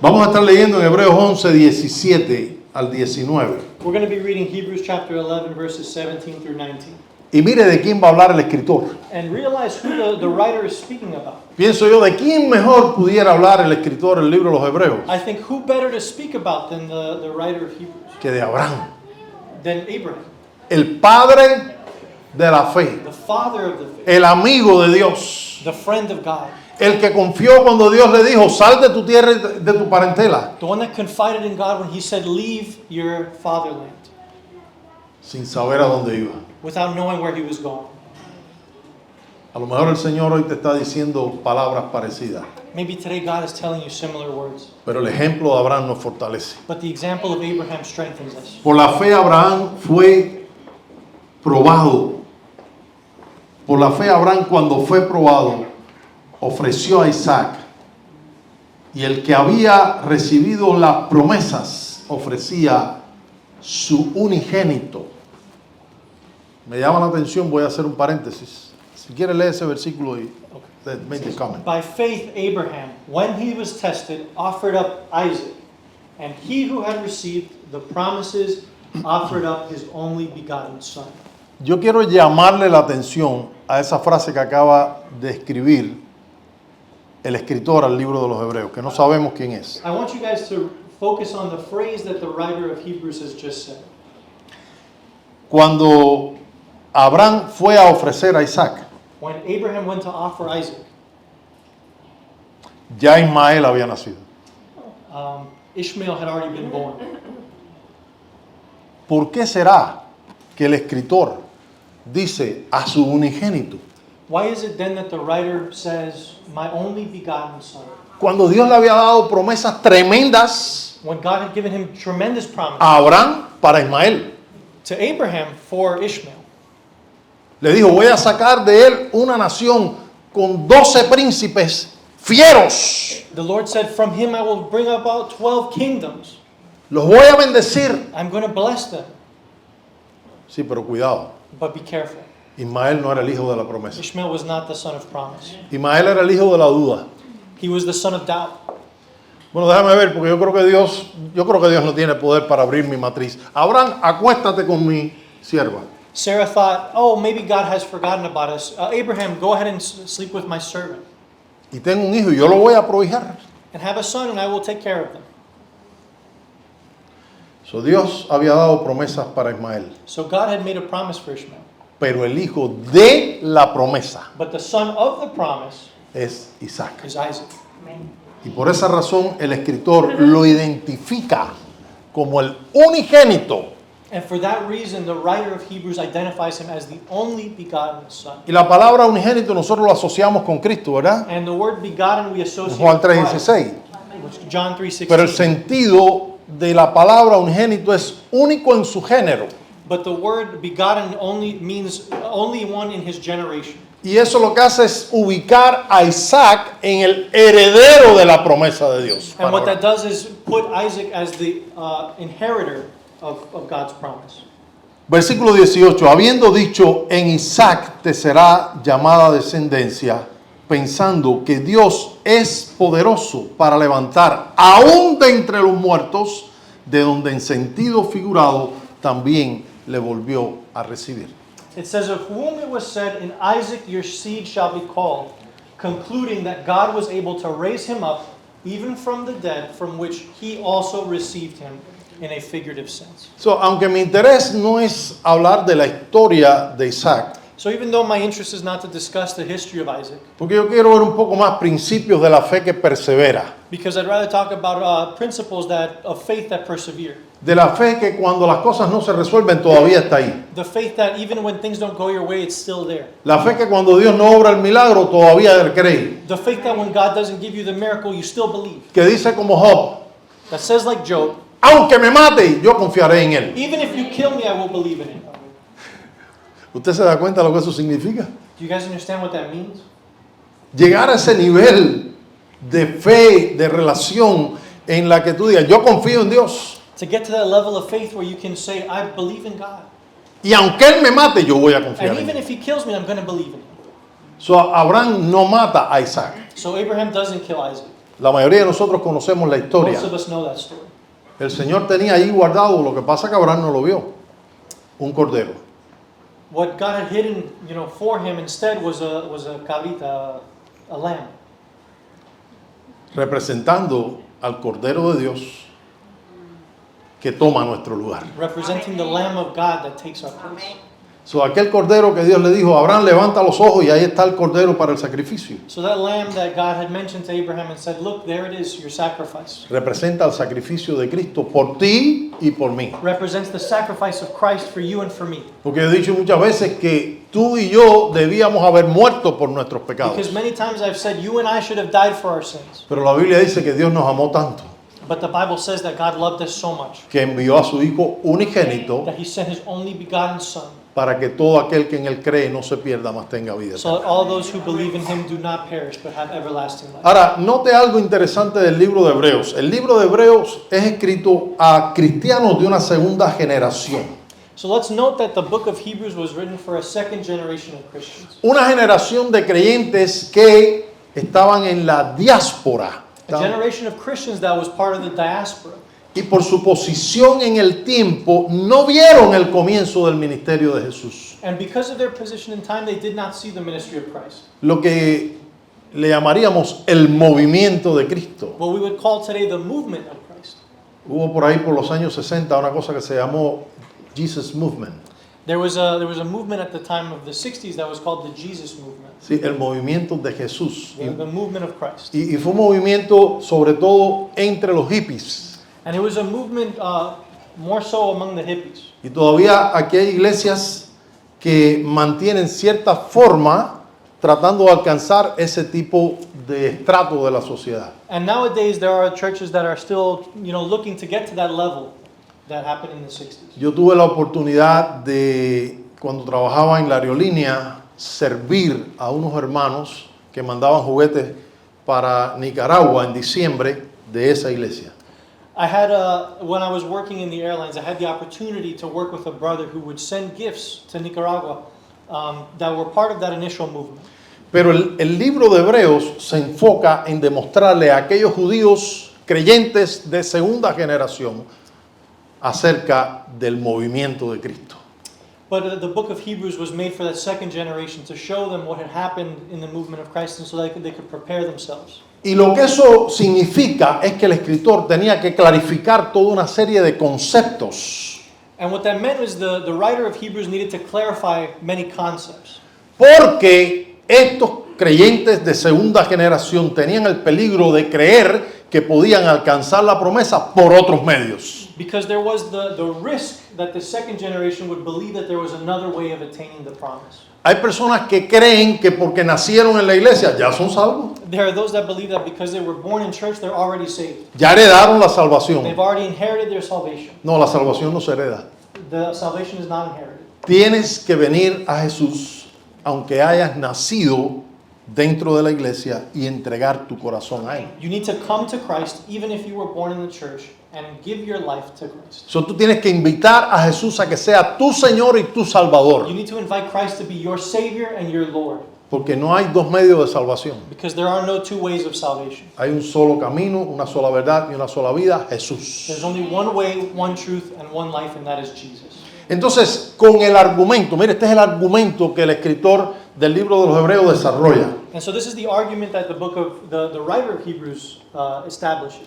Vamos a estar leyendo en Hebreos 11, 17 al 19. We're going to be reading Hebrews chapter 11, verses 17 through 19. Y mire de quién va a hablar el escritor. And realize who the writer is speaking about. Pienso yo, ¿de quién mejor pudiera hablar el escritor del libro de los Hebreos I think who better to speak about than the writer of Hebrews, que de Abraham? than Abraham, El padre de la fe, the father of the faith, el amigo de Dios, the friend of God, el que confió cuando Dios le dijo, sal de tu tierra y de tu parentela, the one that confided in God when he said, leave your fatherland, sin saber a dónde iba. without knowing where he was going. A lo mejor el Señor hoy te está diciendo palabras parecidas, Maybe today God is telling you similar words, pero el ejemplo de Abraham nos fortalece. but the example of Abraham strengthens us. Por la fe Abraham fue probado. Por la fe Abraham, cuando fue probado, ofreció a Isaac. Y el que había recibido las promesas ofrecía su unigénito. Me llama la atención, voy a hacer un paréntesis. Si quieres leer ese versículo y make the comment. By faith Abraham, when he was tested, offered up Isaac, and he who had received the promises offered up his only begotten son. Yo quiero llamarle la atención a esa frase que acaba de escribir el escritor al libro de los Hebreos, que no sabemos quién es. I want you guys to focus on the phrase that the writer of Hebrews has just said. Cuando Abraham fue a ofrecer a Isaac, When Abraham went to offer Isaac, ya Ismael había nacido. Ishmael had already been born. ¿Por qué será que el escritor dice a su unigénito? Why is it then that the writer says, my only begotten son? Cuando Dios le había dado promesas tremendas When God had given him tremendous promise a Abraham para Ismael. to Abraham for Ishmael. Le dijo, voy a sacar de él una nación con 12 príncipes fieros. The Lord said, from him I will bring about 12 kingdoms. Los voy a bendecir. I'm going to bless them. Sí, pero cuidado. But be careful. Ismael no era el hijo de la promesa. Ishmael was not the son of promise. Ismael era el hijo de la duda. He was the son of doubt. Bueno, déjame ver, porque yo creo que Dios no tiene poder para abrir mi matriz. Abraham, acuéstate con mi sierva. Sarah thought, oh, maybe God has forgotten about us. Abraham, go ahead and sleep with my servant. Y tengo un hijo y yo lo voy a proveer. And have a son, and I will take care of them. So, Dios había dado promesas para Ismael, So God had made a promise for Ishmael. pero el hijo de la promesa But the son of the promise es Isaac. is Isaac. Y por esa razón el escritor lo identifica como el unigénito. And for that reason, the writer of Hebrews identifies him as the only begotten son. Y la palabra unigénito nosotros lo asociamos con Cristo, ¿verdad? And the word begotten we En associate Juan with Christ, 3:16. which John 3:16. Pero el sentido de la palabra unigénito es único en su género. But the word begotten only means only one in his generation. Y eso lo que hace es ubicar a Isaac en el heredero de la promesa de Dios. And what that does is put Isaac as the inheritor of God's promise. Versículo 18. Habiendo dicho, en Isaac te será llamada descendencia, pensando que Dios es poderoso para levantar aún de entre los muertos, de donde en sentido figurado también le volvió a recibir. It says, of whom it was said, in Isaac your seed shall be called, concluding that God was able to raise him up, even from the dead, from which he also received him, in a figurative sense. So, aunque mi interés no es hablar de la historia de Isaac, So even though my interest is not to discuss the history of Isaac, porque yo quiero ver un poco más principios de la fe que persevera, because I'd rather talk about principles of faith that persevere. de la fe que cuando las cosas no se resuelven todavía está ahí, The faith that even when things don't go your way, it's still there. la fe que cuando Dios no obra el milagro todavía cree, The faith that when God doesn't give you the miracle, you still believe. que dice como Job, That says like Job, aunque me mate, yo confiaré en él. even if you kill me, I will believe in it. ¿Usted se da cuenta de lo que eso significa? Do you guys understand what that means? Llegar a ese nivel de fe, de relación en la que tú digas, yo confío en Dios. To get to that level of faith where you can say, I believe in God. Y aunque él me mate, yo voy a confiar And en even él. if he kills me, I'm going to believe in him. So, Abraham no mata a Isaac. So Abraham doesn't kill Isaac. La mayoría de nosotros conocemos la historia. Most of us know that story. El Señor tenía ahí guardado, lo que pasa que Abraham no lo vio, un cordero. What God had hidden, for him instead was a cabrita, a lamb, Representando al Cordero de Dios que toma nuestro lugar. representing the Lamb of God that takes our place. So, aquel Cordero que Dios le dijo, Abraham, levanta los ojos y ahí está el Cordero para el sacrificio. So that lamb that God had mentioned to Abraham and said, look, there it is, your sacrifice. Representa el sacrificio de Cristo por ti y por mí. Represents the sacrifice of Christ for you and for me. Porque he dicho muchas veces que tú y yo debíamos haber muerto por nuestros pecados. Because many times I've said you and I should have died for our sins. Pero la Biblia dice que Dios nos amó tanto But the Bible says that God loved us so much que envió a su Hijo unigénito that he sent his only begotten Son, para que todo aquel que en él cree no se pierda, mas tenga vida so eterna. that all those who believe in him do not perish but have everlasting life. Ahora, note algo interesante del libro de Hebreos. El libro de Hebreos es escrito a cristianos de una segunda generación. So let's note that the book of Hebrews was written for a second generation of Christians. Una generación de creyentes que estaban en la diáspora. A generation of Christians that was part of the diaspora. Y por su posición en el tiempo, no vieron el comienzo del ministerio de Jesús. And because of their position in time, they did not see the ministry of Christ. Lo que le llamaríamos el movimiento de Cristo. What we would call today the movement of Christ. Hubo por ahí por los años 60 una cosa que se llamó Jesus Movement. There was a movement at the time of the 60s that was called the Jesus movement. Sí, el movimiento de Jesús. The movement of Christ. Y fue un movimiento sobre todo entre los hippies. And it was a movement more so among the hippies. Y todavía aquí hay iglesias que mantienen cierta forma tratando de alcanzar ese tipo de estrato de la sociedad. And nowadays there are churches that are still, looking to get to that level that happened in the 60s. Yo tuve la oportunidad de, cuando trabajaba en la aerolínea, servir a unos hermanos que mandaban juguetes para Nicaragua en diciembre de esa iglesia. I had, when I was working in the airlines, I had the opportunity to work with a brother who would send gifts to Nicaragua that were part of that initial movement. Pero el libro de Hebreos se enfoca en demostrarle a aquellos judíos creyentes de segunda generación acerca del movimiento de Cristo. But the book of Hebrews was made for that second generation to show them what had happened in the movement of Christ and so that they could prepare themselves. Y lo que eso significa es que el escritor tenía que clarificar toda una serie de conceptos. And what that meant was the writer of Hebrews needed to clarify many concepts. Porque estos creyentes de segunda generación tenían el peligro de creer que podían alcanzar la promesa por otros medios. Because there was the risk that the second generation would believe that there was another way of attaining the promise. Hay personas que creen que porque nacieron en la iglesia ya son salvos. There are those that believe that because they were born in church, they're already saved. Ya heredaron la salvación. They've already inherited their salvation. No, la salvación no se hereda. The salvation is not inherited. Tienes que venir a Jesús aunque hayas nacido dentro de la iglesia y entregar tu corazón a Él. You need to come to Christ even if you were born in the church and give your life to Christ. So, tú tienes que invitar a Jesús a que sea tu Señor y tu Salvador. You need to invite Christ to be your Savior and your Lord. Porque no hay dos medios de salvación. Because there are no two ways of salvation. Hay un solo camino, una sola verdad y una sola vida, Jesús. There's only one way, one truth, and one life, and that is Jesus. Entonces, con el argumento, mire, este es el argumento que el escritor del libro de los Hebreos desarrolla. And so this is the argument that the book of the writer of Hebrews establishes.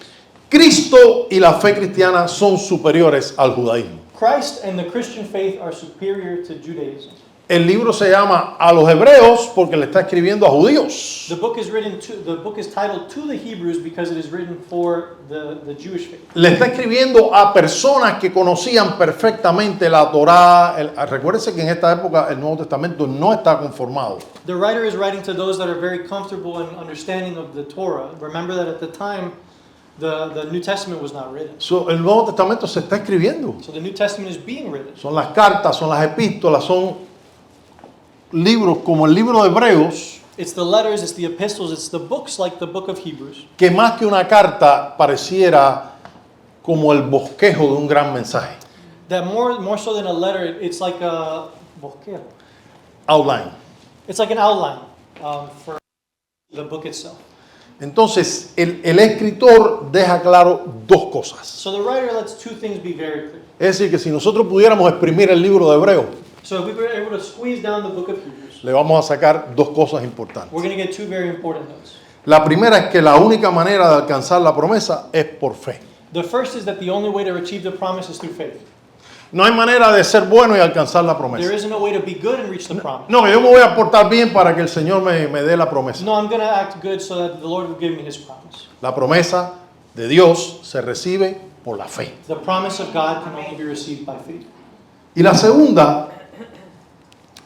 Cristo y la fe cristiana son superiores al judaísmo. Christ and the Christian faith are superior to Judaism. El libro se llama a los hebreos porque le está escribiendo a judíos. The book is titled to the Hebrews because it is written for the Jewish faith. Le está escribiendo a personas que conocían perfectamente la Torá. Recuérdense que en esta época el Nuevo Testamento no está conformado. The writer is writing to those that are very comfortable in understanding of the Torah. Remember that at the time the New Testament was not written. So, el Nuevo Testamento se está escribiendo. So the New Testament is being written. Son las cartas, son las epístolas, son libros como el libro de Hebreos, It's the letters, it's the epistles, it's the books like the book of Hebrews. que más que una carta pareciera como el bosquejo de un gran mensaje. That more so than a letter, it's like a Outline. It's like an outline for the book itself. Entonces, el escritor deja claro dos cosas. So the writer lets two things be very clear. Es decir, que si nosotros pudiéramos exprimir el libro de Hebreo, So if we were able to squeeze down the book of Hebrews, le vamos a sacar dos cosas importantes. we're going to get two very important notes. La primera es que la única manera de alcanzar la promesa es por fe. The first is that the only way to achieve the promise is through faith. No hay manera de ser bueno y alcanzar la There promesa. isn't a way to be good and reach the promise. No, que yo me voy a portar bien para que el Señor me dé la promesa. No, I'm going to act good so that the Lord will give me His promise. La promesa de Dios se recibe por la fe. The promise of God can only be received by faith. Y la segunda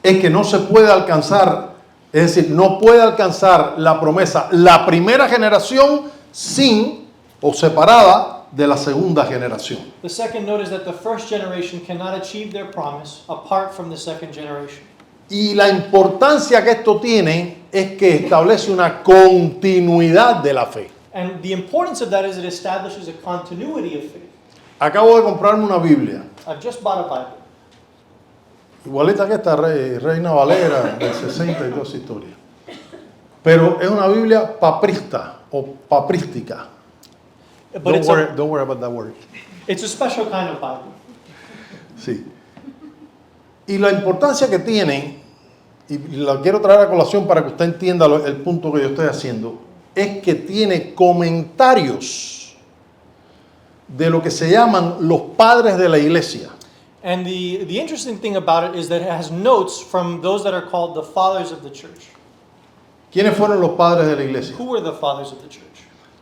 es que no se puede alcanzar, es decir, no puede alcanzar la promesa la primera generación sin o separada de la segunda generación. The second note is that the first generation cannot achieve their promise apart from the second generation. Y la importancia que esto tiene es que establece una continuidad de la fe. And the importance of that is it establishes a continuity of faith. Acabo de comprarme una Biblia, I've just bought a Bible. igualita que esta Reina Valera del 60 y toda esa historia. Pero es una Biblia paprista o paprística. But Don't worry about that word. it's a special kind of Bible. Sí. Y la importancia que tiene, y la quiero traer a colación para que usted entienda el punto que yo estoy haciendo, es que tiene comentarios de lo que se llaman los padres de la iglesia. And the interesting thing about it is that it has notes from those that are called the fathers of the church. ¿Quiénes fueron los padres de la iglesia? Who were the fathers of the church?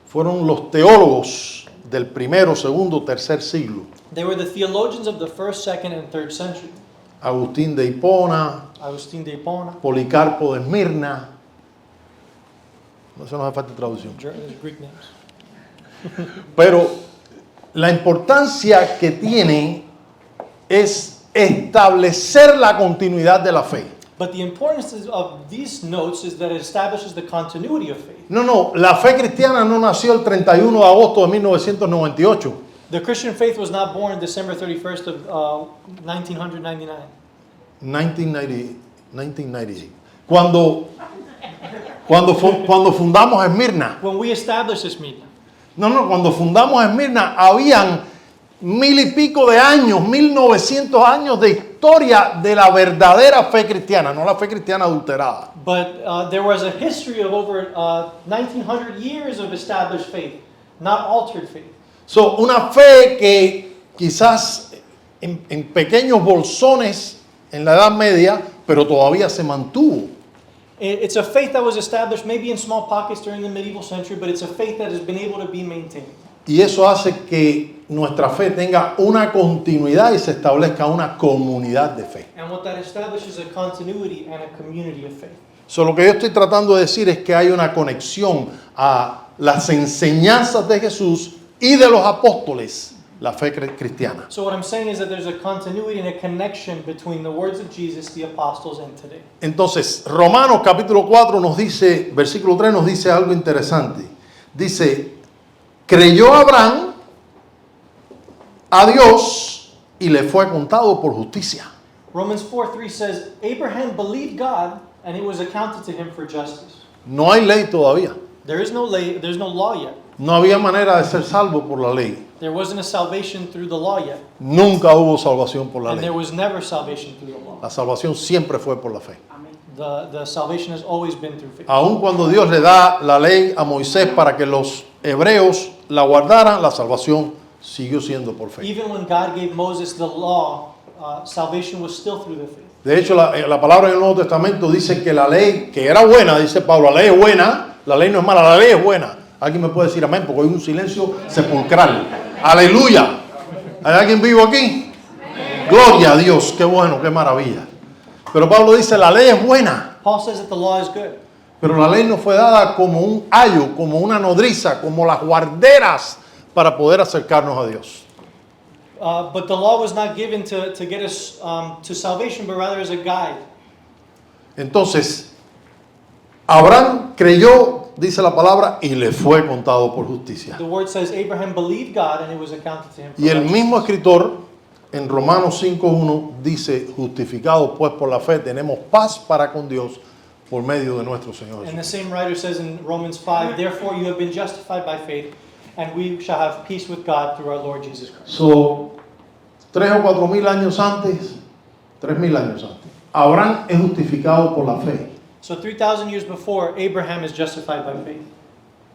Fueron los teólogos del primero, segundo, tercer siglo. They were the theologians of the first, second, and third century. Agustín de Hipona, Agustín de Hipona, Policarpo de Esmirna. No se nos hace falta traducción. Greek names. Pero la importancia que tiene es establecer la continuidad de la fe. But the importance of these notes is that it establishes the continuity of faith. No, la fe cristiana no nació el 31 de agosto de 1998. The Christian faith was not born December 31st of 1999. 1998. Cuando fundamos Esmirna. When we established this meeting, Cuando fundamos Esmirna habían 1000 y pico de años, 1900 años de historia de la verdadera fe cristiana, no la fe cristiana adulterada. but there was a history of over 1900 years of established faith, not altered faith. So, una fe que quizás en pequeños bolsones en la Edad Media, pero todavía se mantuvo. It's a faith that was established maybe in small pockets during the medieval century, but it's a faith that has been able to be maintained. Y eso hace que nuestra fe tenga una continuidad y se establezca una comunidad de fe. And what that establishes is a continuity and a community of faith. So, lo que yo estoy tratando de decir es que hay una conexión a las enseñanzas de Jesús y de los apóstoles, la fe cristiana. So what I'm saying is that there's a continuity and a connection between the words of Jesus, the apostles, and today. Entonces, Romanos capítulo 4 nos dice, versículo 3 nos dice algo interesante. Dice, creyó Abraham a Dios y le fue contado por justicia. Romans 4:3 says, Abraham believed God and it was accounted to him for justice. No hay ley todavía. There's no law yet. No había manera de ser salvo por la ley. There wasn't a salvation through the law yet. Nunca hubo salvación por la And there ley. was never salvation through the law. La salvación siempre fue por la fe. The salvation has always been through faith. Aun cuando Dios le da la ley a Moisés para que los hebreos la guardaran, la salvación siguió siendo por fe. Even when God gave Moses the law, salvation was still through the faith. De hecho, la palabra en el Nuevo Testamento dice que la ley, que era buena, dice Pablo, la ley es buena, la ley no es mala, la ley es buena. ¿Alguien me puede decir amén? Porque hay un silencio sepulcral. Aleluya. ¿Hay alguien vivo aquí? Gloria a Dios, qué bueno, qué maravilla. Pero Pablo dice, la ley es buena. Paul says that the law is good. Pero la ley no fue dada como un ayo, como una nodriza, como las guarderas para poder acercarnos a Dios. But the law was not given to get us to salvation, but rather as a guide. Entonces, Abraham creyó, dice la palabra, y le fue contado por justicia. The word says Abraham believed God and it was accounted to him for Y el righteousness. mismo escritor en Romanos 5.1 dice, justificados pues por la fe, tenemos paz para con Dios por medio de nuestro Señor And the Jesús. same writer says in Romans 5, therefore you have been justified by faith, and we shall have peace with God through our Lord Jesus Christ. So, 3 o 4 mil años antes, 3,000 años antes, Abraham es justificado por la fe. So 3,000 years before, Abraham is justified by faith.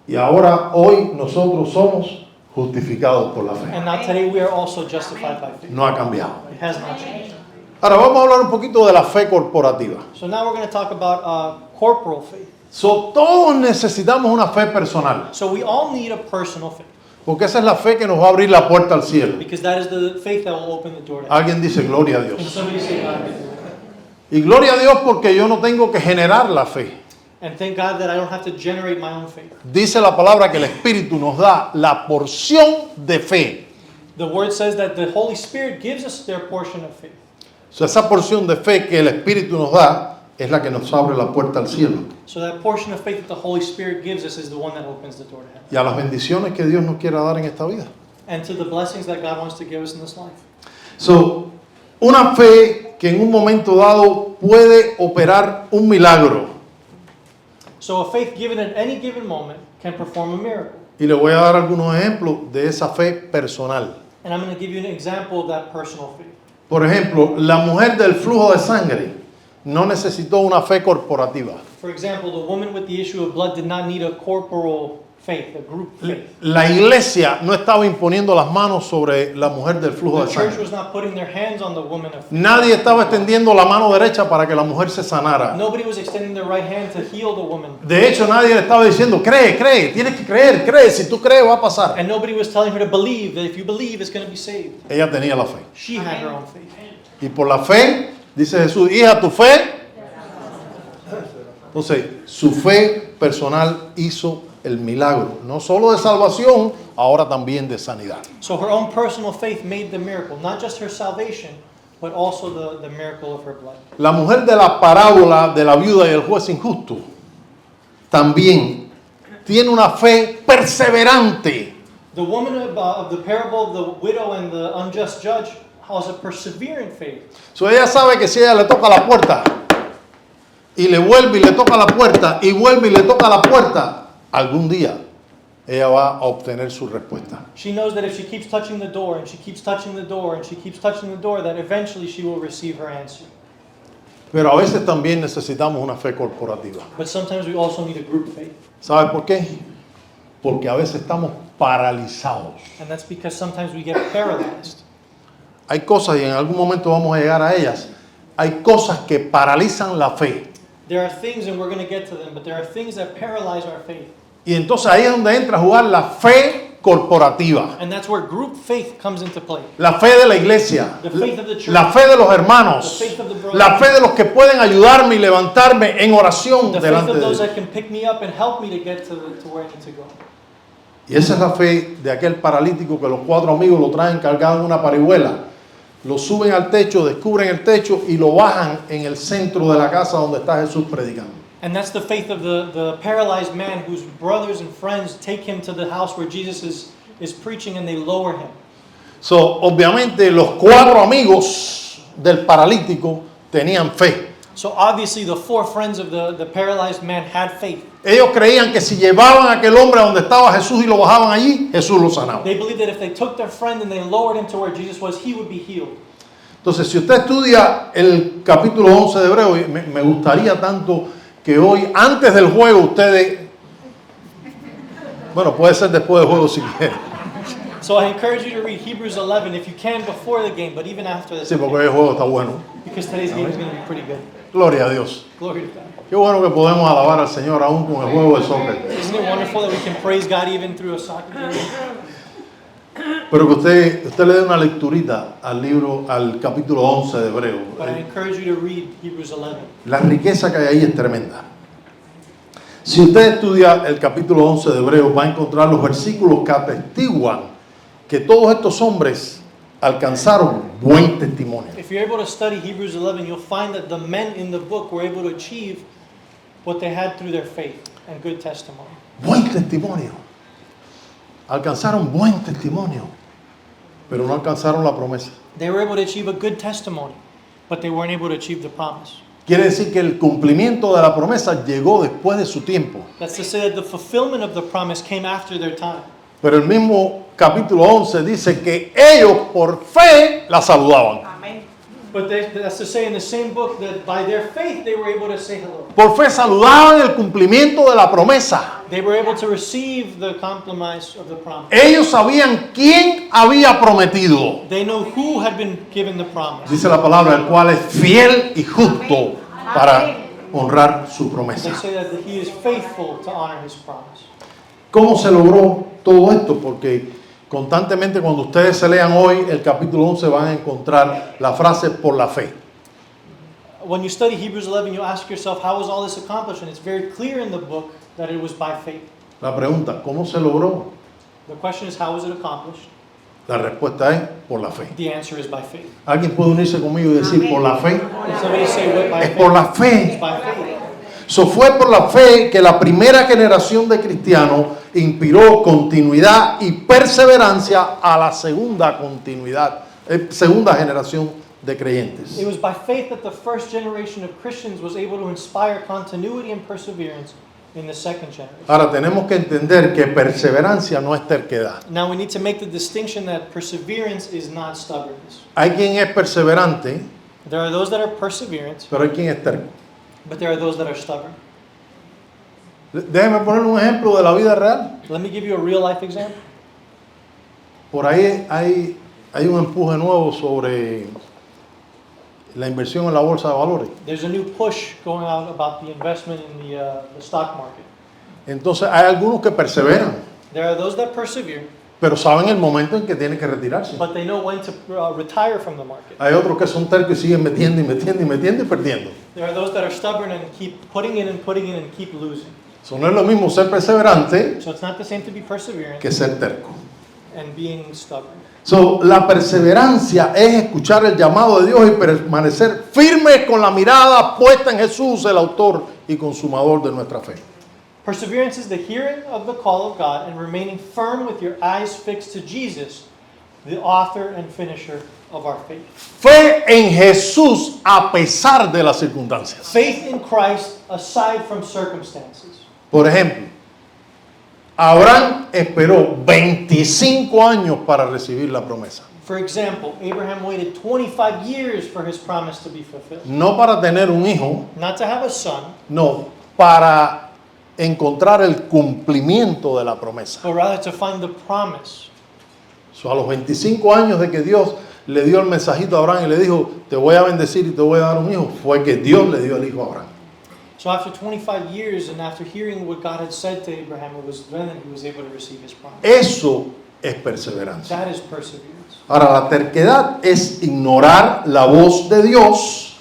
Y ahora, hoy, nosotros somos justificados por la fe. And now today we are also justified by faith. No ha cambiado. It has not changed. Ahora vamos a hablar un poquito de la fe corporativa. So now we're going to talk about corporal faith. So, todos necesitamos una fe personal, So we all need a personal faith, porque esa es la fe que nos va a abrir la puerta al cielo. because that is the faith that will open the door to heaven. Alguien dice gloria a Can Dios. somebody say God? Y gloria a Dios porque yo no tengo que generar la fe. And thank God that I don't have to generate my own faith. Dice la palabra que el Espíritu nos da la porción de fe. The word says that the Holy Spirit gives us their portion of faith. So, esa porción de fe que el Espíritu nos da es la que nos abre la puerta al cielo So that portion of faith that the Holy Spirit gives us is the one that opens the door to heaven. y a las bendiciones que Dios nos quiera dar en esta vida. And to the blessings that God wants to give us in this life. So, una fe que en un momento dado puede operar un milagro. So a faith given at any given moment can perform a miracle. Y le voy a dar algunos ejemplos de esa fe personal. And I'm going to give you an example of that personal faith. Por ejemplo, la mujer del flujo de sangre no necesitó una fe corporativa. For example, the woman with the issue of blood did not need a corporal faith, a group faith. La iglesia no estaba imponiendo las manos sobre la mujer del flujo The de church sangre. was not putting their hands on the woman of faith. Nadie estaba extendiendo la mano derecha para que la mujer se sanara. Nobody was extending their right hand to heal the woman. De hecho, nadie le estaba diciendo, cree, cree, tienes que creer, cree, si tú crees va a pasar. And nobody was telling her to believe, that if you believe, it's going to be saved. Ella tenía la fe. She had her own faith. Y por la fe, dice Jesús, hija, tu fe. Entonces, su fe personal hizo el milagro, no solo de salvación, ahora también de sanidad. So her own personal faith made the miracle, not just her salvation, but also the miracle of her blood. La mujer de la parábola de la viuda y el juez injusto también tiene una fe perseverante. The woman of the parable of the widow and the unjust judge has a persevering faith. So ella sabe que si ella le toca la puerta y le vuelve y le toca la puerta y vuelve y le toca la puerta, algún día ella va a obtener su respuesta. She knows that if she keeps touching the door and she keeps touching the door and she keeps touching the door, that eventually she will receive her answer. Pero a veces también necesitamos una fe corporativa. But sometimes we also need a group faith. ¿Sabe por qué? Porque a veces estamos paralizados. And that's because sometimes we get paralyzed. Hay cosas, y en algún momento vamos a llegar a ellas, hay cosas que paralizan la fe. There are things, and we're going to get to them, but there are things that paralyze our faith. Y entonces ahí es donde entra a jugar la fe corporativa. And that's where group faith comes into play. La fe de la iglesia, The faith of the church. la fe de los hermanos, The faith of the brothers. la fe de los que pueden ayudarme y levantarme en oración The faith delante of de those Dios. that can pick me up and help me to get to where I need to go. Y esa es la fe de aquel paralítico que los 4 amigos lo traen cargado en una parihuela, lo suben al techo, descubren el techo y lo bajan en el centro de la casa donde está Jesús predicando. And that's the faith of the paralyzed man whose brothers and friends take him to the house where Jesus is preaching, and they lower him. So, obviamente los 4 amigos del paralítico tenían fe. So obviously the 4 friends of the paralyzed man had faith. Ellos creían que si llevaban a aquel hombre a donde estaba Jesús y lo bajaban allí, Jesús lo sanaba. They believed that if they took their friend and they lowered him to where Jesus was, he would be healed. Entonces, si usted estudia el capítulo 11 de Hebreo, y me gustaría tanto que hoy, antes del juego, ustedes, bueno, puede ser después del juego si quieren, So I encourage you to read Hebrews 11 if you can before the game, but even after this, sí, porque el juego está bueno. because today's game is going to be pretty good. Gloria a Dios. Glory to God. Qué bueno que podemos alabar al Señor aún con el juego de soccer. Isn't it wonderful that we can praise God even through a soccer game? Pero que usted le dé una lecturita al libro, al capítulo 11 de Hebreo. But I encourage you to read Hebrews 11. La riqueza que hay ahí es tremenda. Si usted estudia el capítulo 11 de Hebreo, va a encontrar los versículos que atestiguan que todos estos hombres alcanzaron buen testimonio. If you're able to study Hebrews 11, you'll find that the men in the book were able to achieve what they had through their faith and good testimony. Buen testimonio. Alcanzaron buen testimonio, pero no alcanzaron la promesa. They were able to achieve a good testimony, but they weren't able to achieve the promise. Quiere decir que el cumplimiento de la promesa llegó después de su tiempo. That's to say that the fulfillment of the promise came after their time. Pero el mismo capítulo 11 dice que ellos por fe la saludaban. But that's to say in the same book that by their faith they were able to say hello. Por fe saludaban el cumplimiento de la promesa. They were able to receive the compromise of the promise. Ellos sabían quién había prometido. They know who had been given the promise. Dice la palabra, el cual es fiel y justo para honrar su They promesa. say that he is faithful to honor his promise. ¿Cómo se logró todo esto? Porque constantemente cuando ustedes se lean hoy el capítulo 11 van a encontrar la frase por la fe. When you study Hebrews 11, you ask yourself, how was all this accomplished? And it's very clear in the book that it was by faith. La pregunta, ¿cómo se logró? The question is, how was it accomplished? La respuesta es por la fe. The answer is by faith. ¿Alguien puede unirse conmigo y decir por la fe? Can somebody say what by Es faith? por la It's fe. by faith. So fue por la fe que la primera generación de cristianos inspiró continuidad y perseverancia a la segunda generación de creyentes. It was by faith that the first generation of Christians was able to inspire continuity and perseverance in the second generation. Ahora tenemos que entender que perseverancia no es terquedad. Now we need to make the distinction that perseverance is not stubbornness. Hay quien es perseverante, There are those that are perseverant, pero hay quien es terco. but there are those that are stubborn. Déjeme poner un ejemplo de la vida real. Let me give you a real life example. Por ahí hay un empuje nuevo sobre la inversión en la bolsa de valores. There's a new push going out about the investment in the stock market. Entonces hay algunos que perseveran, There are those that persevere, pero saben el momento en que tienen que retirarse. but they know when to retire from the market. Hay otros que son tercos y siguen metiendo y metiendo y metiendo y perdiendo. There are those that are stubborn and keep putting in and putting in and keep losing. Eso no es lo mismo ser perseverante So it's not the same to be perseverant que ser terco. and being stubborn. So, la perseverancia es escuchar el llamado de Dios y permanecer firmes con la mirada puesta en Jesús, el autor y consumador de nuestra fe. Perseverance is the hearing of the call of God and remaining firm with your eyes fixed to Jesus, the author and finisher of our faith. Fe en Jesús a pesar de las circunstancias. Faith in Christ aside from circumstances. Por ejemplo, Abraham esperó 25 años para recibir la promesa. For example, Abraham waited 25 years for his promise to be fulfilled. No para tener un hijo, Not to have a son, no, para encontrar el cumplimiento de la promesa. but rather to find the promise. So, a los 25 años de que Dios le dio el mensajito a Abraham y le dijo, te voy a bendecir y te voy a dar un hijo, fue que Dios le dio el hijo a Abraham. So after 25 years and after hearing what God had said to Abraham, it was then that he was able to receive his promise. Eso es perseverancia. That is perseverance. Ahora, la terquedad es ignorar la voz de Dios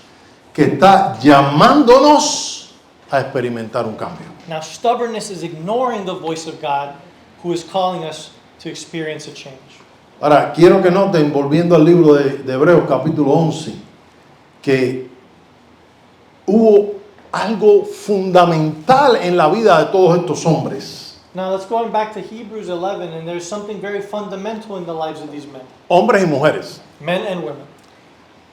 que está llamándonos a experimentar un cambio. Now, stubbornness is ignoring the voice of God who is calling us to experience a change. Ahora, quiero que noten, volviendo al libro de Hebreos capítulo 11, que hubo algo fundamental en la vida de todos estos hombres. Now, let's go back to Hebrews 11, and there's something very fundamental in the lives of these men, Hombres y mujeres men and women.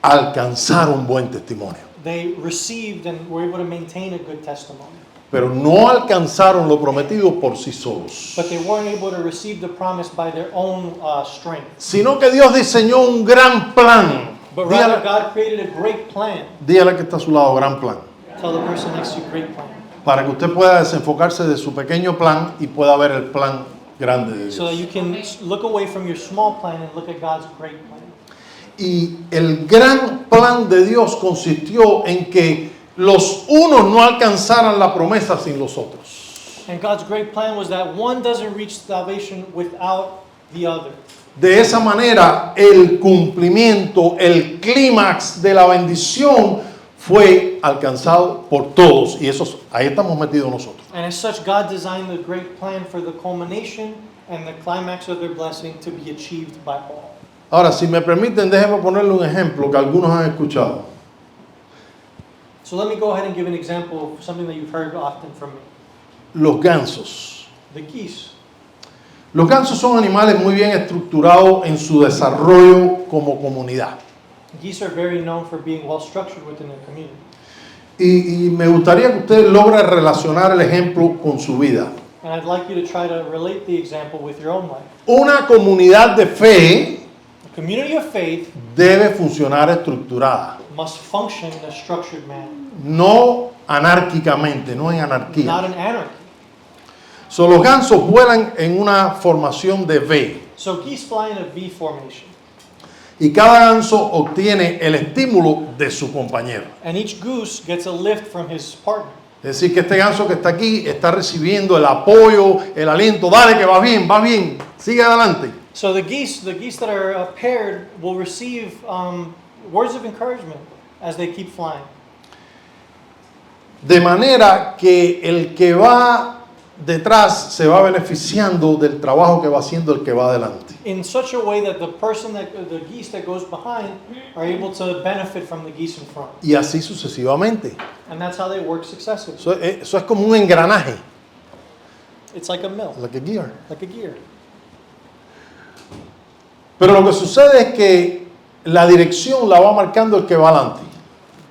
alcanzaron buen testimonio, They received and were able to maintain a good testimony, pero no alcanzaron lo prometido por sí solos, but they weren't able to receive the promise by their own strength. sino que Dios diseñó un gran plan. But rather, Dígale, God created a great plan. dígale que está a su lado, gran plan. Tell the person next to you, great plan. Para que usted pueda desenfocarse de su pequeño plan y pueda ver el plan grande de So that Dios. you can look away from your small plan and look at God's great plan. Y el gran plan de Dios consistió en que los unos no alcanzaran la promesa sin los otros. And God's great plan was that one doesn't reach salvation without the other. De esa manera, el cumplimiento, el clímax de la bendición fue alcanzado por todos. Y ahí estamos metidos nosotros. And as such, God designed the great plan for the culmination and the climax of their blessing to be achieved by all. Ahora, si me permiten, déjenme ponerle un ejemplo que algunos han escuchado. So let me go ahead and give an example of something that you've heard often from me. Los gansos. The geese. Los gansos son animales muy bien estructurados en su desarrollo como comunidad. Geese are very known for being well structured within their community. Y me gustaría que usted logre relacionar el ejemplo con su vida. And I'd like you to try to relate the example with your own life. Una comunidad de fe A community of faith debe funcionar estructurada, must function in a structured manner, no anárquicamente, no en not anarquía. an anarchy. So, los gansos vuelan en una formación de V So geese fly in a V formation, y cada ganso obtiene el estímulo de su compañero. and each goose gets a lift from his partner. Es decir, que este ganso que está aquí está recibiendo el apoyo, el aliento. Dale, que va bien, sigue adelante. So the geese that are paired will receive words of encouragement as they keep flying. De manera que el que va detrás se va beneficiando del trabajo que va haciendo el que va adelante. In such a way that the geese that goes behind are able to benefit from the geese in front. Y así sucesivamente. And that's how they work successively. Eso es como un engranaje, It's like a mill, like a gear. like a gear. Pero lo que sucede es que la dirección la va marcando el que va adelante.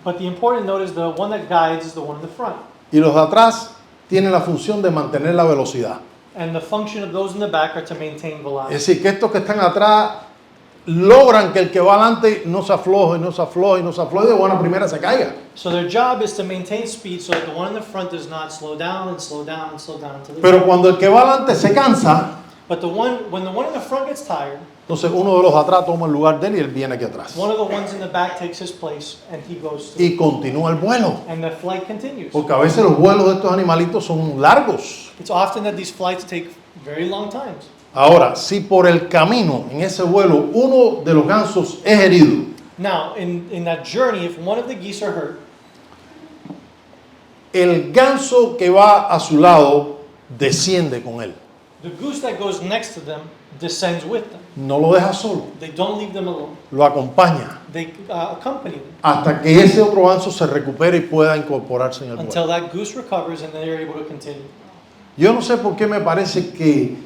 But the important note is the one that guides is the one in the front. Y los de atrás tienen la función de mantener la velocidad. And the function of those in the back are to maintain Es velocity. decir, que estos que están atrás logran que el que va adelante no se afloje y de buena primera se caiga. So their job is to maintain speed so that the one in the front does not slow down and slow down and slow down until Pero cuando el que va adelante se cansa, But when the one in the front gets tired, entonces uno de los de atrás toma el lugar de él y él viene aquí atrás. one of the ones in the back takes his place and he goes to Y continúa el vuelo. and the flight continues. Porque a veces los vuelos de estos animalitos son largos. It's often that these flights take very long times. Ahora, si por el camino, en ese vuelo, uno de los gansos es herido, Now, in that journey, if one of the geese are hurt, el ganso que va a su lado desciende con él. the goose that goes next to them descends with them. No lo deja solo, They don't leave them alone. lo acompaña They accompany them hasta que ese otro ganso se recupere y pueda incorporarse en el vuelo. until that goose recovers and they're able to continue. Yo no sé por qué me parece que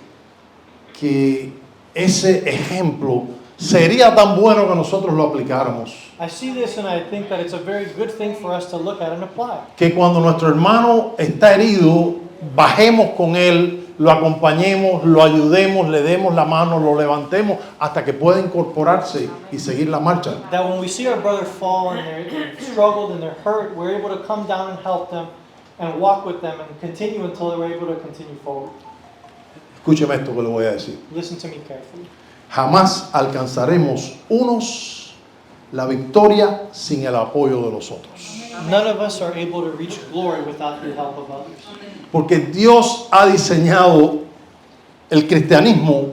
ese ejemplo sería tan bueno que nosotros lo aplicáramos. I see this and I think that it's a very good thing for us to look at and apply. Que cuando nuestro hermano está herido, bajemos con él, lo acompañemos, lo ayudemos, le demos la mano, lo levantemos hasta que pueda incorporarse y seguir la marcha. That when we see our brother fall and they're struggled and they're hurt, we're able to come down and help them and walk with them and continue until they're able to continue forward. Escúcheme esto que le voy a decir. Listen to me carefully. Jamás alcanzaremos unos la victoria sin el apoyo de los otros. None of us are able to reach glory without the help of others. Porque Dios ha diseñado el cristianismo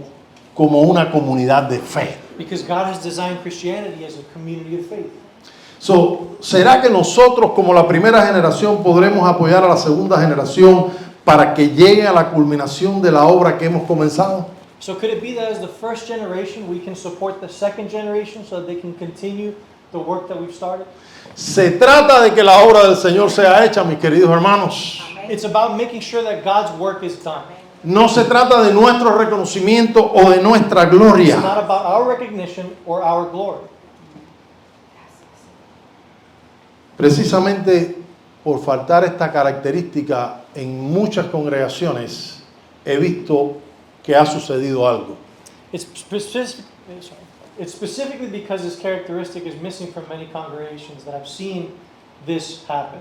como una comunidad de fe. Because God has designed Christianity as a community of faith. ¿Será que nosotros como la primera generación podremos apoyar a la segunda generación para que llegue a la culminación de la obra que hemos comenzado? So could it be that as the first generation we can support the second generation so that they can continue the work that we've started? Se trata de que la obra del Señor sea hecha, mis queridos hermanos. It's about making sure that God's work is done. No se trata de nuestro reconocimiento o de nuestra It's gloria. not about our recognition or our glory. Precisamente por faltar esta característica en muchas congregaciones he visto que ha sucedido algo. It's specifically because this characteristic is missing from many congregations that I've seen this happen.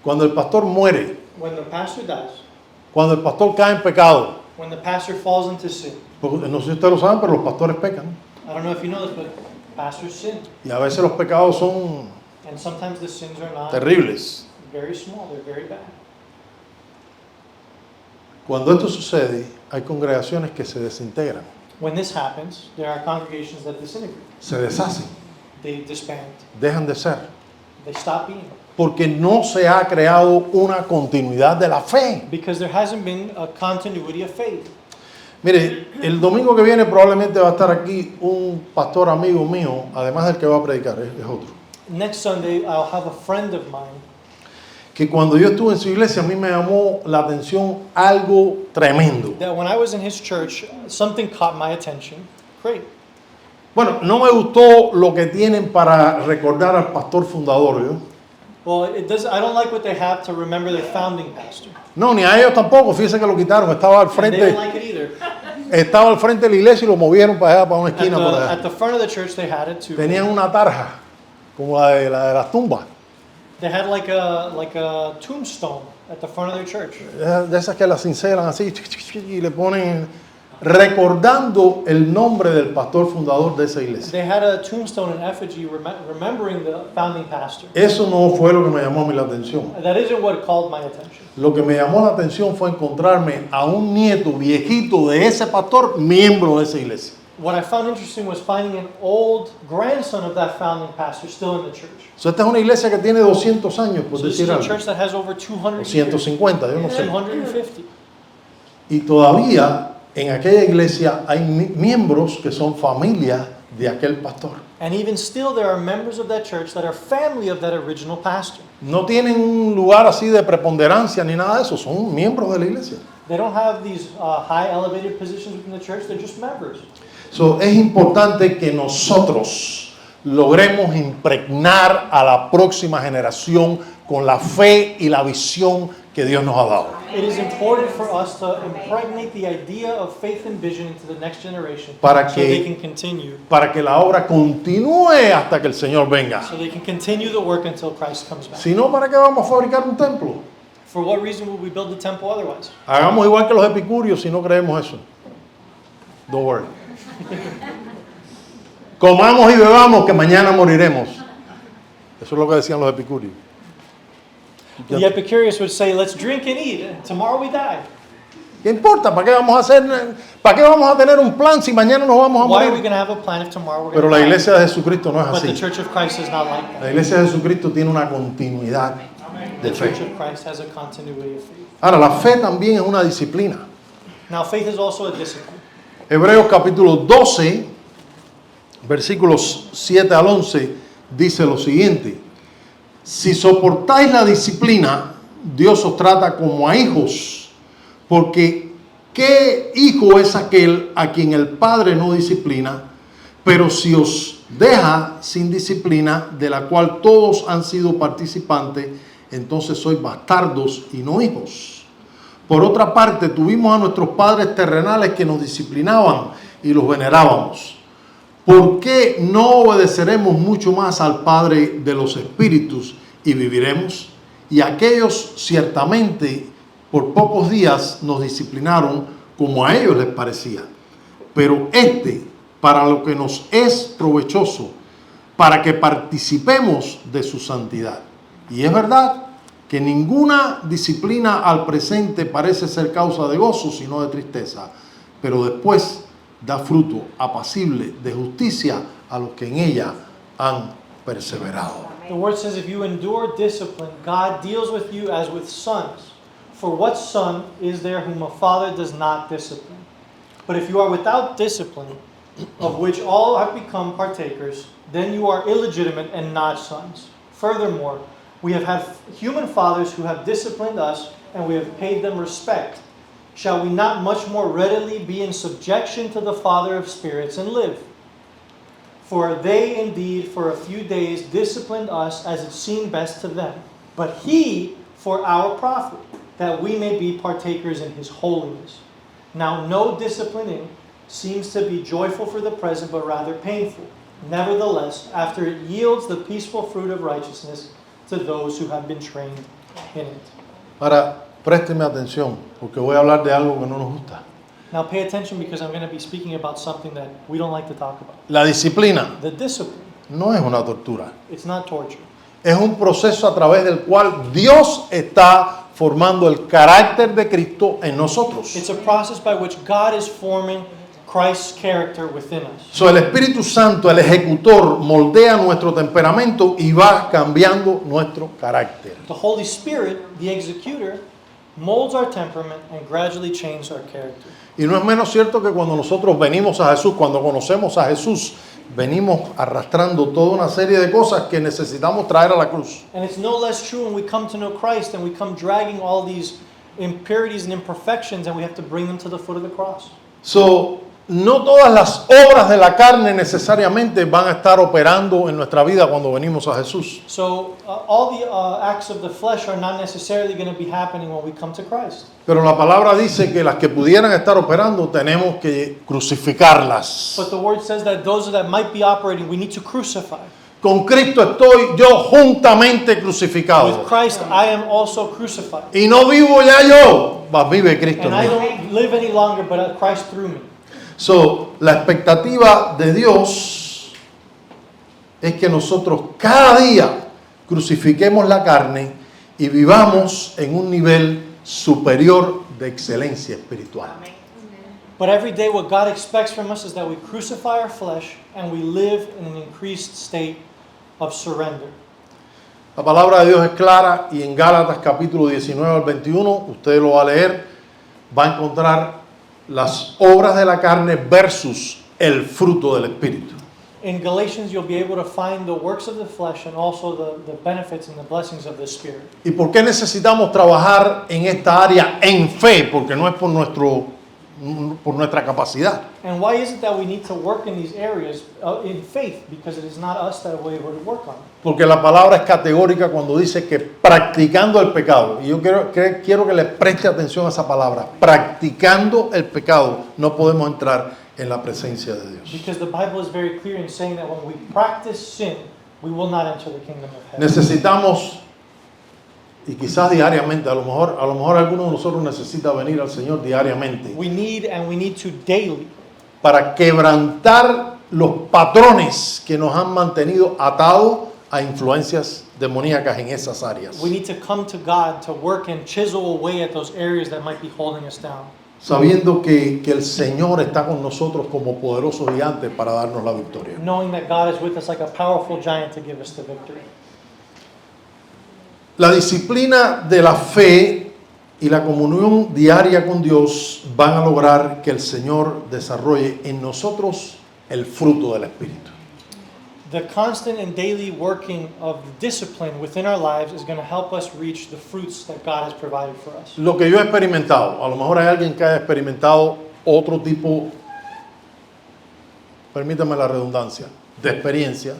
Cuando el pastor muere, When the pastor dies, cuando el pastor cae en pecado, when the pastor falls into sin. porque no sé si ustedes lo saben, pero los pastores pecan. I don't know if you know this, but pastors sin. Y a veces los pecados son And sometimes the sins are not terribles. very small, they're very bad. Cuando esto sucede, hay congregaciones que se desintegran, When this happens, there are congregations that disintegrate. se deshacen, They disband. dejan de ser, They stop being. porque no se ha creado una continuidad de la fe. Because there hasn't been a continuity of faith. Mire, el domingo que viene probablemente va a estar aquí un pastor amigo mío, además del que va a predicar, es otro. Next Sunday, I'll have a friend of mine Que cuando yo estuve en su iglesia a mí me llamó la atención algo tremendo. that when I was in his church, something caught my attention. Great. Bueno, no me gustó lo que tienen para recordar al pastor fundador, ¿yo? Well, I don't like what they have to remember their founding pastor. No, ni a ellos tampoco. Fíjense que lo quitaron. Estaba al And they don't frente, like it either. estaba al frente de la iglesia y lo movieron para allá, para una At esquina por the, allá. at the front of the church, they had it too. Tenían una tarja, como la de las tumbas. They had like a tombstone at the front of their church. De esas que las cincelan así y le ponen recordando el nombre del pastor fundador de esa iglesia. They had a tombstone in effigy remembering the founding pastor. Eso no fue lo que me llamó a mí la atención. That isn't what called my attention. Lo que me llamó la atención fue encontrarme a un nieto viejito de ese pastor, miembro de esa iglesia. What I found interesting was finding an old grandson of that founding pastor still in the church. So, esta es una iglesia que tiene 200 años, por So this decir is a algo. church that has over 200 O years. 150, yo no sé. 250. Y todavía en aquella iglesia hay miembros que son familia de aquel pastor. And even still there are members of that church that are family of that original pastor. No tienen un lugar así de preponderancia ni nada de eso, son miembros de la iglesia. They don't have these high elevated positions within the church, they're just members. So, es importante que nosotros logremos impregnar a la próxima generación con la fe y la visión que Dios nos ha dado. It is important for us to impregnate the idea of faith and vision into the next generation Para so they que- can continue. Para que la obra continúe hasta que el Señor venga. So they can continue the work until Christ comes back. Si no, ¿para qué vamos a fabricar un templo? For what reason would we build the temple otherwise? Hagamos igual que los epicúreos si no creemos eso. Don't worry. Comamos y bebamos que mañana moriremos. Eso es lo que decían los epicúreos. The Epicureans would say, let's drink and eat, and tomorrow we die. ¿Qué importa? ¿Para qué vamos a hacer? ¿Para qué vamos a tener un plan si mañana nos vamos a Why are we morir? going to have a plan if tomorrow we're Pero going la to die? iglesia de Jesucristo no es But the así. Church of Christ is not like La that. iglesia de Jesucristo tiene una continuidad The de Church fe. of Christ has a continuity of faith. Ahora, la fe también es una disciplina. Now, faith is also a discipline. Hebreos capítulo 12, versículos 7 al 11, dice lo siguiente: si soportáis la disciplina, Dios os trata como a hijos, porque ¿qué hijo es aquel a quien el Padre no disciplina? Pero si os deja sin disciplina, de la cual todos han sido participantes, entonces sois bastardos y no hijos. Por otra parte, tuvimos a nuestros padres terrenales que nos disciplinaban y los venerábamos. ¿Por qué no obedeceremos mucho más al Padre de los Espíritus y viviremos? Y aquellos ciertamente por pocos días nos disciplinaron como a ellos les parecía. Pero para lo que nos es provechoso, para que participemos de su santidad. Y es verdad que ninguna disciplina al presente parece ser causa de gozo, sino de tristeza, pero después da fruto apacible de justicia a los que en ella han perseverado. The word says, if you endure discipline, God deals with you as with sons. For what son is there whom a father does not discipline? But if you are without discipline, of which all have become partakers, then you are illegitimate and not sons. Furthermore, we have had human fathers who have disciplined us, and we have paid them respect. Shall we not much more readily be in subjection to the Father of spirits and live? For they indeed for a few days disciplined us as it seemed best to them, but He for our profit, that we may be partakers in His holiness. Now no disciplining seems to be joyful for the present, but rather painful. Nevertheless, after it yields the peaceful fruit of righteousness to those who have been trained in it. Ahora, présteme atención, porque voy a hablar de algo que no nos gusta. Now pay attention because I'm going to be speaking about something that we don't like to talk about. La disciplina The discipline. no es una tortura. It's not torture. Es un proceso a través del cual Dios está formando el carácter de Cristo en nosotros. It's a process by which God is forming Christ's character within us. So, el Espíritu Santo, el ejecutor, moldea nuestro temperamento y va cambiando nuestro carácter. The Holy Spirit, the executor, molds our temperament and gradually changes our character. Y no es menos cierto que cuando nosotros venimos a Jesús, cuando conocemos a Jesús, venimos arrastrando toda una serie de cosas que necesitamos traer a la cruz. And it's no less true when we come to know Christ and we come dragging all these impurities and imperfections and we have to bring them to the foot of the cross. So, no todas las obras de la carne necesariamente van a estar operando en nuestra vida cuando venimos a Jesús. So all the acts of the flesh are not necessarily going to be happening when we come to Christ. Pero la palabra dice que las que pudieran estar operando tenemos que crucificarlas. But the word says that those that might be operating, we need to crucify. Con Cristo estoy yo juntamente With crucificado. Christ, I am also crucified. Y no vivo ya yo, mas vive Cristo And en I mí. don't live any longer, but Christ through me. So, la expectativa de Dios es que nosotros cada día crucifiquemos la carne y vivamos en un nivel superior de excelencia espiritual. But every day what God expects from us is that we crucify our flesh and we live in an increased state of surrender. La palabra de Dios es clara y en Gálatas capítulo 19 al 21, usted lo va a leer, va a encontrar las obras de la carne versus el fruto del Espíritu. In Galatians, you'll be able to find the works of the flesh and also the benefits and the blessings of the Spirit. ¿Y por qué necesitamos trabajar en esta área en fe? Porque no es por nuestra capacidad. And why is it that we need to work in these areas in faith? Because it is not us that we're able to work on it. Porque la palabra es categórica cuando dice que practicando el pecado. Y yo quiero que le preste atención a esa palabra. Practicando el pecado no podemos entrar en la presencia de Dios. Because the Bible is very clear in saying that when we practice sin, we will not enter the kingdom of heaven. Necesitamos, y quizás diariamente, a lo mejor alguno de nosotros necesita venir al Señor diariamente We need to daily para quebrantar los patrones que nos han mantenido atados a influencias demoníacas en esas áreas. We need to come to God to work and chisel away at those areas that might be holding us down. Sabiendo que el Señor está con nosotros como poderoso gigante para darnos la victoria. Knowing that God is with us like a powerful giant to give us the victory. La disciplina de la fe y la comunión diaria con Dios van a lograr que el Señor desarrolle en nosotros el fruto del Espíritu. The constant and daily working of discipline within our lives is going to help us reach the fruits that God has provided for us. Lo que yo he experimentado, a lo mejor hay alguien que haya experimentado otro tipo, permítame la redundancia, de experiencia.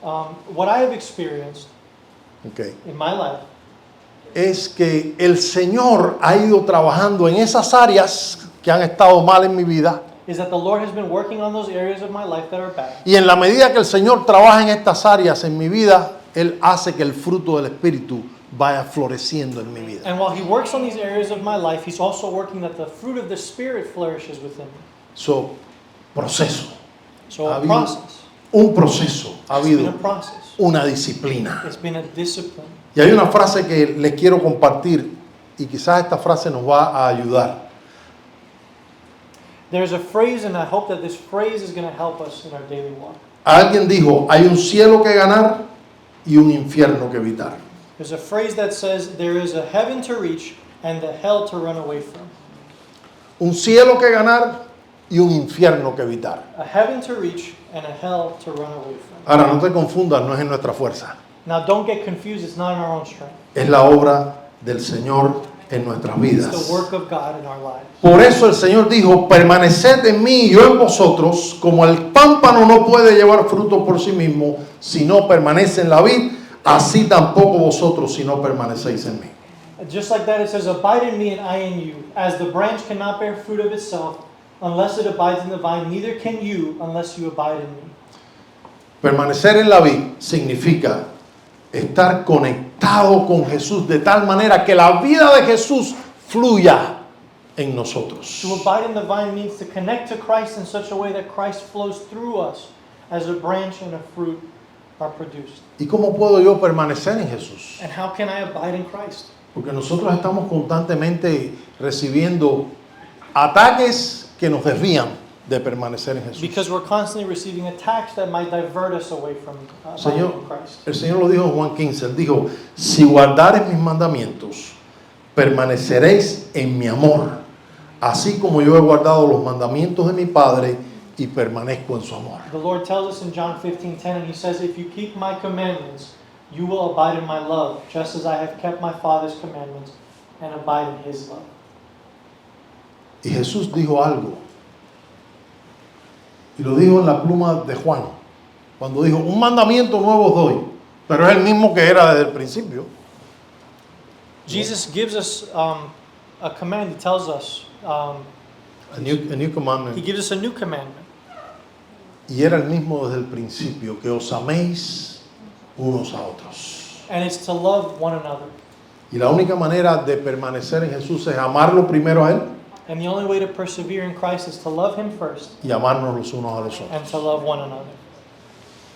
What I have experienced Okay. in my life Es que el Señor ha ido trabajando en esas áreas que han estado mal en mi vida. is that the Lord has been working on those areas of my life that are bad. Y en la medida que el Señor trabaja en estas áreas en mi vida, Él hace que el fruto del Espíritu vaya floreciendo en mi vida. And while He works on these areas of my life, He's also working that the fruit of the Spirit flourishes within me. So, proceso. So Ha a habido process. un proceso, ha It's been a habido process. una disciplina. It's been a discipline. Y hay una frase que les quiero compartir y quizás esta frase nos va a ayudar. There's a phrase, and I hope that this phrase is going to help us in our daily walk. Alguien dijo, hay un cielo que ganar y un infierno que evitar. There's a phrase that says, there is a heaven to reach and the hell to run away from. Un cielo que ganar y un infierno que evitar. A heaven to reach and a hell to run away from. Ahora, no te confundas, no es en nuestra fuerza. Now don't get confused, it's not in our own strength. Es la obra del Señor en nuestras It's vidas. the work of God in our lives. Por eso el Señor dijo, permaneced en mí y yo en vosotros, como el pámpano no puede llevar fruto por sí mismo si no permanece en la vid, así tampoco vosotros si no permanecéis en mí. Just like that, it says, abide in me and I in you. As the branch cannot bear fruit of itself unless it abides in the vine, neither can you unless you abide in me. Permanecer en la vid significa estar conectado con Jesús de tal manera que la vida de Jesús fluya en nosotros. To abide in the vine means to connect to Christ in such a way that Christ flows through us as a branch and a fruit are produced. ¿Y cómo puedo yo permanecer en Jesús? And how can I abide in Christ? Porque nosotros estamos constantemente recibiendo ataques que nos desvían de permanecer en Jesús. Because we're constantly receiving attacks that might divert us away from abiding Señor, in Christ. el Señor lo dijo en Juan 15, Él dijo, si guardareis mis mandamientos, permaneceréis en mi amor, así como yo he guardado los mandamientos de mi Padre y permanezco en su amor. The Lord tells us in John 15:10, and He says, if you keep my commandments, you will abide in my love, just as I have kept my Father's commandments and abide in His love. Y Jesús dijo algo, Y lo dijo en la pluma de Juan, cuando dijo, un mandamiento nuevo os doy, pero es el mismo que era desde el principio. Jesus gives us a command. He tells us, A new commandment. he gives us a new commandment. Y era el mismo desde el principio, que os améis unos a otros. And it's to love one another. Y la única manera de permanecer en Jesús es amarlo primero a Él And the only way to persevere in Christ is to love him first y amarnos los unos a los and otros. to love one another.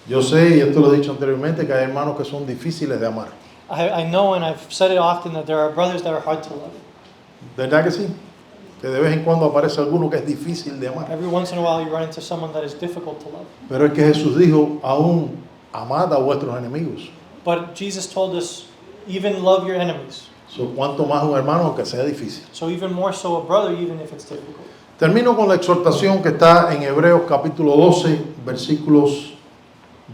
Yo sé, y esto lo he dicho anteriormente, que hay hermanos que son difíciles de amar. I know, and I've said it often, that there are brothers that are hard to love. ¿Verdad que sí? Que de vez en cuando aparece alguno que es difícil de amar. Every once in a while you run into someone that is difficult to love. Pero es que Jesús dijo, aún amad a vuestros enemigos. But Jesus told us, even love your enemies. So, cuanto más un hermano que sea difícil. So even more so a brother, even if it's difficult. Termino con la exhortación que está en Hebreos capítulo 12, versículos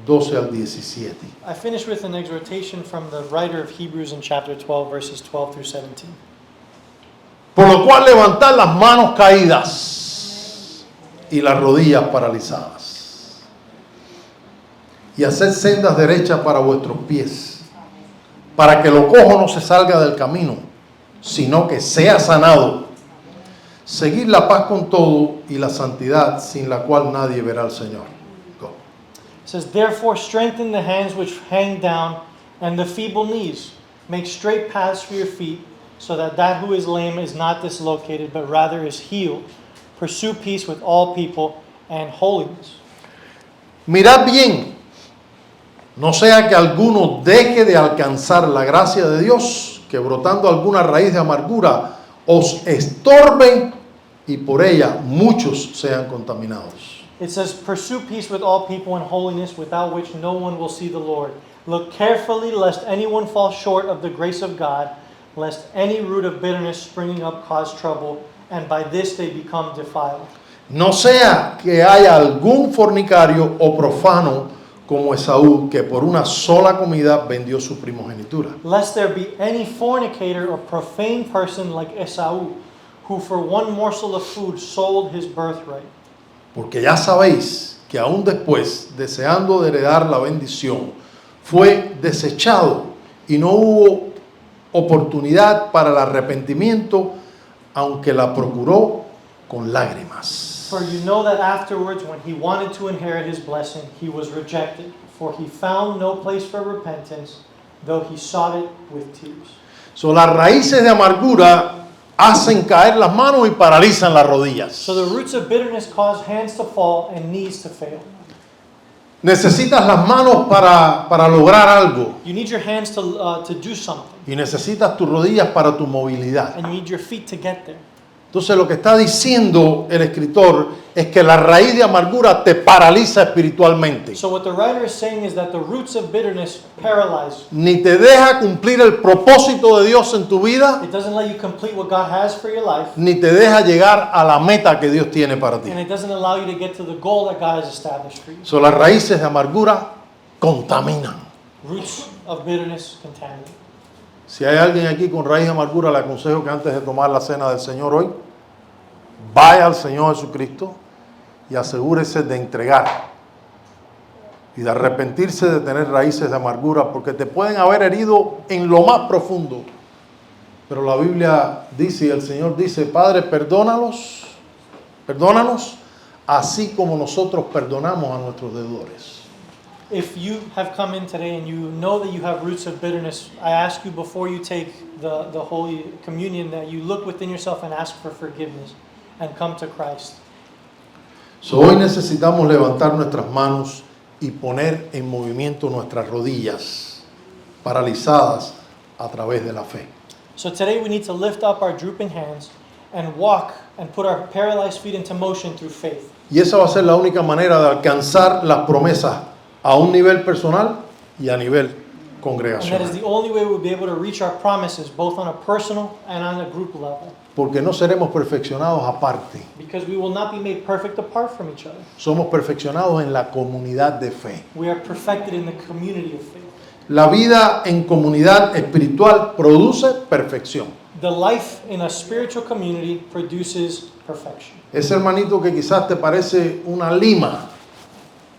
12 al 17. I finish with an exhortation from the writer of Hebrews in chapter 12, verses 12 through 17. Por lo cual levantad las manos caídas y las rodillas paralizadas. Y haced sendas derechas para vuestros pies, para que lo cojo no se salga del camino, sino que sea sanado. Seguid la paz con todo y la santidad, sin la cual nadie verá al Señor. Go. It says, therefore strengthen the hands which hang down and the feeble knees. Make straight paths for your feet, so that who is lame is not dislocated, but rather is healed. Pursue peace with all people and holiness. Mirad bien, no sea que alguno deje de alcanzar la gracia de Dios, que brotando alguna raíz de amargura os estorbe y por ella muchos sean contaminados. It says, pursue peace with all people and holiness, without which no one will see the Lord. Look carefully lest anyone fall short of the grace of God, lest any root of bitterness springing up cause trouble, and by this they become defiled. No sea que haya algún fornicario o profano como Esaú, que por una sola comida vendió su primogenitura. Lest there be any fornicator or profane person like Esau, who for one morsel of food sold his birthright. Porque ya sabéis que aún después, deseando de heredar la bendición, fue desechado y no hubo oportunidad para el arrepentimiento, aunque la procuró con lágrimas. For you know that afterwards, when he wanted to inherit his blessing, he was rejected, for he found no place for repentance, though he sought it with tears. So, las raíces de amargura hacen caer las manos y paralizan las rodillas. So the roots of bitterness cause hands to fall and knees to fail. Necesitas las manos para lograr algo You need your hands to do something, y necesitas tus rodillas para tu movilidad. and you need your feet to get there. Entonces lo que está diciendo el escritor es que la raíz de amargura te paraliza espiritualmente. So what the writer is saying is that the roots of bitterness paralyze. Ni te deja cumplir el propósito de Dios en tu vida, It doesn't let you complete what God has for your life, ni te deja llegar a la meta que Dios tiene para ti. and it doesn't allow you to get to the goal that God has established for you. So, las raíces de amargura contaminan. Roots of bitterness contaminate. Si hay alguien aquí con raíz de amargura, le aconsejo que antes de tomar la cena del Señor hoy, vaya al Señor Jesucristo y asegúrese de entregar y de arrepentirse de tener raíces de amargura, porque te pueden haber herido en lo más profundo. Pero la Biblia dice, y el Señor dice, Padre, perdónanos, así como nosotros perdonamos a nuestros deudores. If you have come in today and you know that you have roots of bitterness, I ask you before you take the Holy Communion that you look within yourself and ask for forgiveness and come to Christ. So, hoy necesitamos levantar nuestras manos y poner en movimiento nuestras rodillas paralizadas a través de la fe. So today we need to lift up our drooping hands and walk and put our paralyzed feet into motion through faith. Y esa va a ser la única manera de alcanzar las promesas a un nivel personal y a nivel And that is congregacional. the only way we'll be able to reach our promises, both on a personal and on a group level. Porque no seremos perfeccionados aparte. Because we will not be made perfect apart from each other. Somos perfeccionados en la comunidad de fe. We are perfected in the community of faith. La vida en comunidad espiritual produce perfección. The life in a spiritual community produces perfection. Ese hermanito que quizás te parece una lima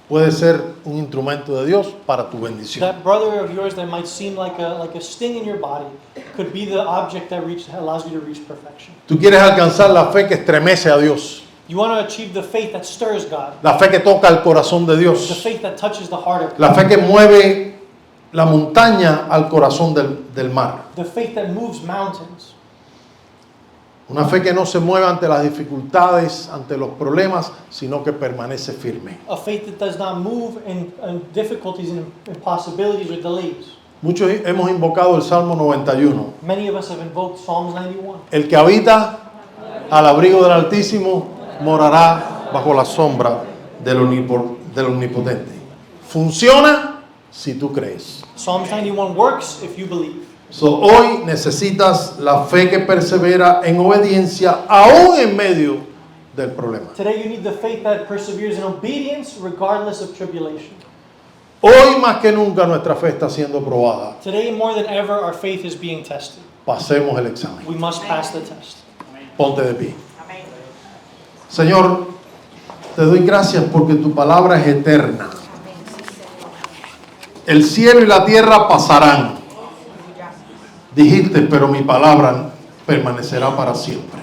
puede ser un instrumento de Dios para tu bendición. That brother of yours that might seem like a sting in your body could be the object that allows you to reach perfection. Tú quieres alcanzar la fe que estremece a Dios, You want to achieve the faith that stirs God, la fe que toca el corazón de the Dios, faith that touches the heart of God, la fe que mueve la montaña al corazón del mar. the faith that moves mountains. Una fe que no se mueve ante las dificultades, ante los problemas, sino que permanece firme. A faith that does not move in difficulties and impossibilities or delays. Muchos hemos invocado el Salmo 91. Many of us have invoked Psalms 91. El que habita al abrigo del Altísimo morará bajo la sombra del Omnipotente. Funciona si tú crees. Psalms 91 works if you believe. So, hoy necesitas la fe que persevera en obediencia aún en medio del problema. Today you need the faith that perseveres in obedience regardless of tribulation. Hoy más que nunca nuestra fe está siendo probada. Today more than ever our faith is being tested. Pasemos el examen. We must pass the test. Ponte de pie. Señor, te doy gracias porque tu palabra es eterna. El cielo y la tierra pasarán. Dijiste, pero mi palabra permanecerá para siempre.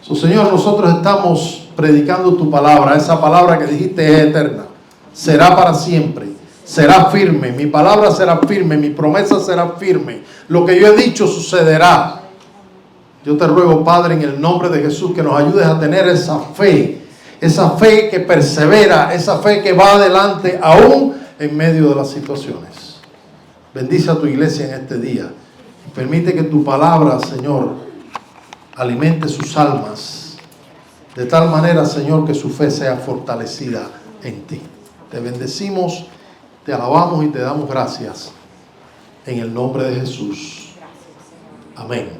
Señor, nosotros estamos predicando tu palabra. Esa palabra que dijiste es eterna. Será para siempre. Será firme. Mi palabra será firme. Mi promesa será firme. Lo que yo he dicho sucederá. Yo te ruego, Padre, en el nombre de Jesús, que nos ayudes a tener esa fe que persevera, esa fe que va adelante aún en medio de las situaciones. Bendice a tu iglesia en este día. Permite que tu palabra, Señor, alimente sus almas, de tal manera, Señor, que su fe sea fortalecida en ti. Te bendecimos, te alabamos y te damos gracias en el nombre de Jesús. Amén.